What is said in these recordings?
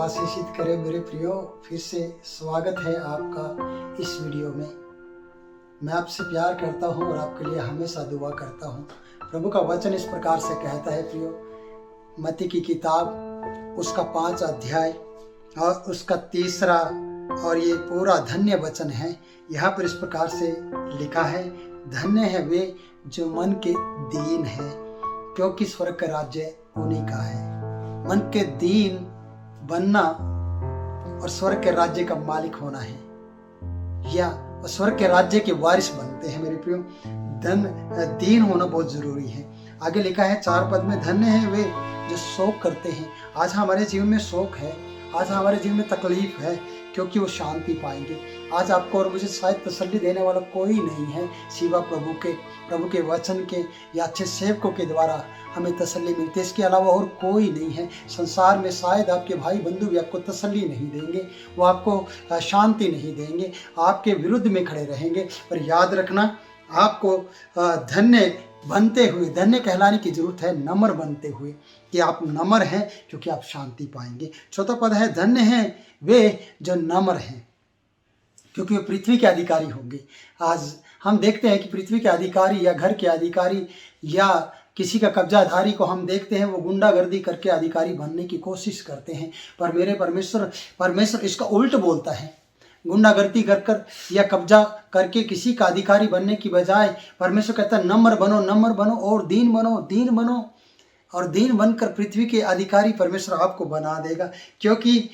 आशीषित करे मेरे प्रियो। फिर से स्वागत है आपका इस वीडियो में। मैं आपसे प्यार करता हूँ और आपके लिए हमेशा दुआ करता हूँ। प्रभु का वचन इस प्रकार से कहता है प्रियो, मत्ती की किताब उसका 5 अध्याय और उसका 3 और ये पूरा धन्य वचन है। यहाँ पर इस प्रकार से लिखा है, धन्य है वे जो मन के दीन है, क्योंकि स्वर्ग का राज्य उन्हीं का है। मन के दीन बनना और स्वर्ग के राज्य का मालिक होना है, या स्वर्ग के राज्य के वारिस बनते हैं मेरे प्रियो। दीन होना बहुत जरूरी है। आगे लिखा है 4 पद में, धन्य है वे जो शोक करते हैं। आज हमारे जीवन में शोक है, आज हमारे जीवन में तकलीफ है, क्योंकि वो शांति पाएंगे। आज आपको और मुझे शायद तसल्ली देने वाला कोई नहीं है सिवा प्रभु के वचन के या अच्छे सेवकों के द्वारा हमें तसल्ली मिलती है। इसके अलावा और कोई नहीं है संसार में। शायद आपके भाई बंधु भी आपको तसल्ली नहीं देंगे, वो आपको शांति नहीं देंगे, आपके विरुद्ध में खड़े रहेंगे। पर याद रखना, आपको धन्य बनते हुए, धन्य कहलाने की जरूरत है नम्र बनते हुए, कि आप नम्र हैं क्योंकि आप शांति पाएंगे। 4 पद है, धन्य हैं वे जो नम्र हैं, क्योंकि वे पृथ्वी के अधिकारी होंगे। आज हम देखते हैं कि पृथ्वी के अधिकारी या घर के अधिकारी या किसी का कब्जाधारी को हम देखते हैं, वो गुंडागर्दी करके अधिकारी बनने की कोशिश करते हैं। पर मेरे परमेश्वर इसका उल्ट बोलता है। गुंडागर्दी कर या कब्जा करके किसी का अधिकारी बनने की बजाय परमेश्वर कहता है, नम्र बनो और दीन बनो और दीन बनकर पृथ्वी के अधिकारी परमेश्वर आपको बना देगा। क्योंकि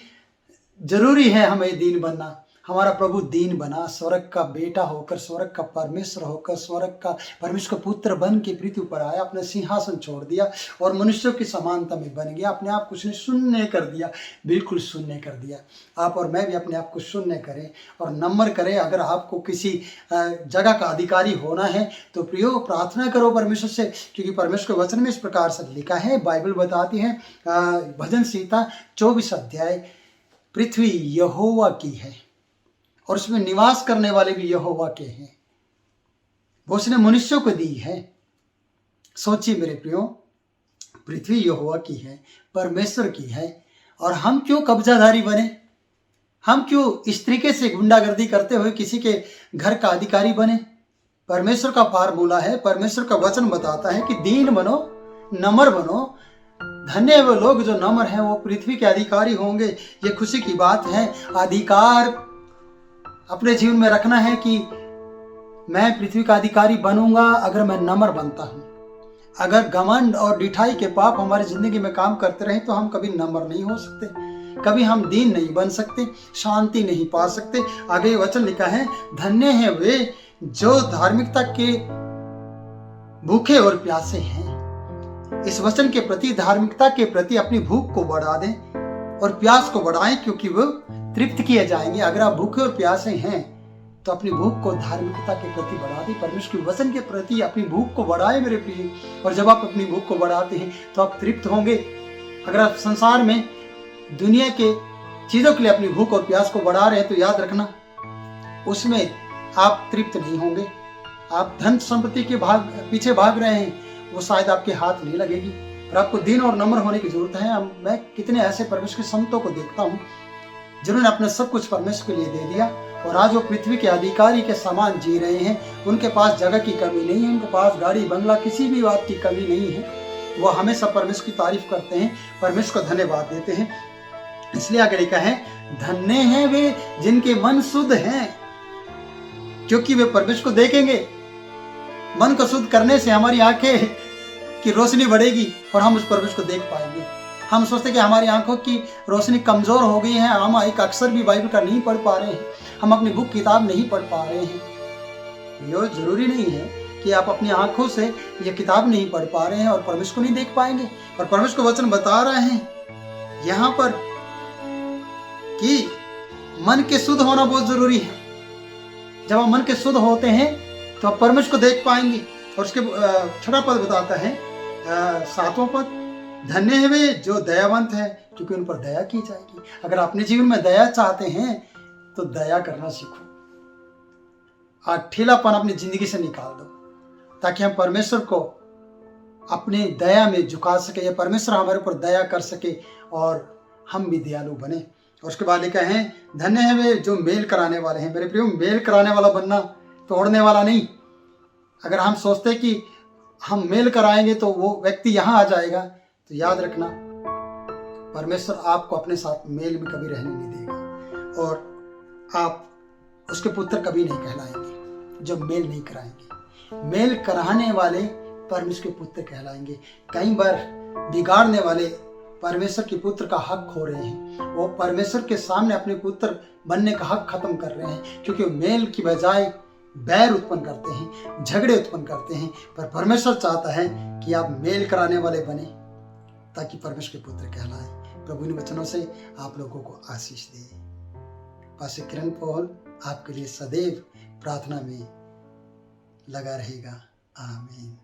जरूरी है हमें दीन बनना। हमारा प्रभु दीन बना, स्वर्ग का बेटा होकर, स्वर्ग का परमेश्वर होकर, स्वर्ग का परमेश्वर का पुत्र बन के पृथ्वी पर आया, अपने सिंहासन छोड़ दिया और मनुष्यों की समानता में बन गया। अपने आप को उसने शून्य कर दिया, बिल्कुल शून्य कर दिया। आप और मैं भी अपने आप को शून्य करें और नम्र करें। अगर आपको किसी जगह का अधिकारी होना है तो प्रियो प्रार्थना करो परमेश्वर से, क्योंकि परमेश्वर के वचन में इस प्रकार से लिखा है, बाइबल बताती है, भजन संहिता 24 अध्याय, पृथ्वी यहोवा की है और उसमें निवास करने वाले भी यहोवा के हैं, वो उसने मनुष्यों को दी है। सोचिए मेरे प्रियो, पृथ्वी यहोवा की है, परमेश्वर की है, और हम क्यों कब्जाधारी बने? हम क्यों इस तरीके से गुंडागर्दी करते हुए किसी के घर का अधिकारी बने? परमेश्वर का फार्मूला है, परमेश्वर का वचन बताता है कि दीन बनो, नम्र बनो। धन्य है वो लोग जो नम्र हैं, वो पृथ्वी के अधिकारी होंगे। ये खुशी की बात है। अधिकार अपने जीवन में रखना है कि मैं पृथ्वी का अधिकारी बनूंगा अगर मैं नम्र बनता हूं। अगर घमंड और ढिठाई के पाप हमारी जिंदगी में काम करते रहे तो हम कभी नम्र नहीं हो सकते, कभी हम दीन नहीं बन सकते, शांति नहीं पा सकते। आगे वचन लिखा है, धन्य है वे जो धार्मिकता के भूखे और प्यासे हैं। इस वचन के प्रति, धार्मिकता के प्रति अपनी भूख को बढ़ा दें और प्यास को बढ़ाएं, क्योंकि वो तृप्त किए जाएंगे। अगर आप भूखे और प्यासे हैं तो अपनी भूख को धार्मिकता के प्रति बढ़ा दें, परमेश्वर के वचन के प्रति अपनी भूख को बढ़ाएं मेरे प्रिय। और जब आप अपनी भूख को बढ़ाते हैं तो आप तृप्त होंगे। अगर आप संसार में दुनिया के चीजों के लिए अपनी भूख और प्यास को बढ़ा रहे हैं तो याद रखना, उसमें आप तृप्त नहीं होंगे। आप धन संपत्ति के पीछे भाग रहे हैं, वो शायद आपके हाथ नहीं लगेगी। और आपको दीन और नम्र होने की जरूरत है। मैं कितने ऐसे परमेश्वर के संतों को देखता हूँ जिन्होंने अपना सब कुछ परमेश्वर के लिए दे दिया और आज वो पृथ्वी के अधिकारी के समान जी रहे हैं। उनके पास जगह की कमी नहीं है, उनके पास गाड़ी बंगला किसी भी बात की कमी नहीं है। वो हमेशा परमेश्वर की तारीफ करते हैं, परमेश्वर को धन्यवाद देते हैं। इसलिए आगे लिखा है, धन्य हैं वे जिनके मन शुद्ध हैं, क्योंकि वे परमेश्वर को देखेंगे। मन को शुद्ध करने से हमारी आंखें की रोशनी बढ़ेगी और हम उस परमेश्वर को देख पाएंगे। हम सोचते कि हमारी आंखों की रोशनी कमजोर हो गई है, हम एक अक्षर भी बाइबल का नहीं पढ़ पा रहे हैं, हम अपनी बुक किताब नहीं पढ़ पा रहे हैं। ये जरूरी नहीं है कि आप अपनी आंखों से ये किताब नहीं पढ़ पा रहे हैं और परमेश्वर को नहीं देख पाएंगे। और परमेश्वर को वचन बता रहे हैं यहाँ पर कि मन के शुद्ध होना बहुत जरूरी है। जब आप मन के शुद्ध होते हैं तो आप परमेश्वर को देख पाएंगे। और उसके 6वां पद बताता है, 7वां पद, धन्य है वे जो दयावंत है, क्योंकि उन पर दया की जाएगी। अगर अपने जीवन में दया चाहते हैं तो दया करना सीखो। ठीलापन अपनी जिंदगी से निकाल दो, ताकि हम परमेश्वर को अपनी दया में झुका सके, या परमेश्वर हमारे ऊपर दया कर सके और हम भी दयालु बने। और उसके बाद लिखा है, धन्य है वे जो मेल कराने वाले हैं। मेरे प्रियो, मेल कराने वाला बनना, तोड़ने वाला नहीं। अगर हम सोचते कि हम मेल कराएंगे तो वो व्यक्ति यहाँ आ जाएगा, तो याद रखना परमेश्वर आपको अपने साथ मेल में कभी रहने नहीं देगा और आप उसके पुत्र कभी नहीं कहलाएंगे जो मेल नहीं कराएंगे। मेल कराने वाले परमेश्वर के पुत्र कहलाएंगे। कई बार बिगाड़ने वाले परमेश्वर के पुत्र का हक खो रहे हैं। वो परमेश्वर के सामने अपने पुत्र बनने का हक खत्म कर रहे हैं, क्योंकि मेल की बजाय बैर उत्पन्न करते हैं, झगड़े उत्पन्न करते हैं। पर परमेश्वर चाहता है कि आप मेल कराने वाले बने ताकि परमेश्वर के पुत्र कहलाएं। प्रभु इन वचनों से आप लोगों को आशीष दे। पास्टर किरण पॉल आपके लिए सदैव प्रार्थना में लगा रहेगा। आमीन।